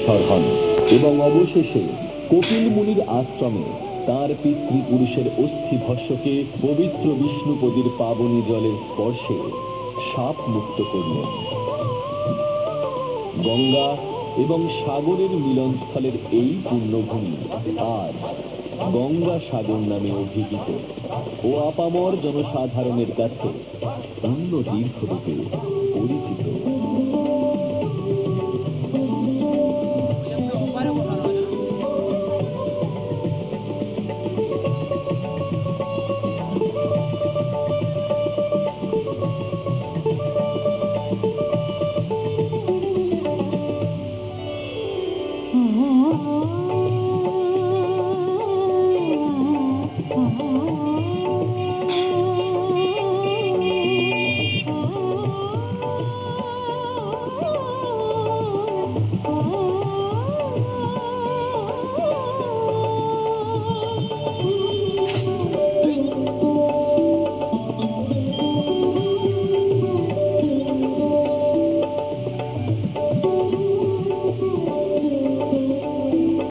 সরহন এবং অবশেষে কপিল মুনির আশ্রমে তার পিতৃপুরুষের অস্থি ভস্যকে পবিত্র বিষ্ণুপদীর পাবনী জলের স্পর্শে সাপ মুক্ত করলেন। গঙ্গা এবং সাগরের মিলনস্থলের এই পুণ্যভূমি আজ গঙ্গা সাগর নামে অভিহিত ও আপামর জনসাধারণের কাছে পুণ্য তীর্থরূপে পরিচিত। Oh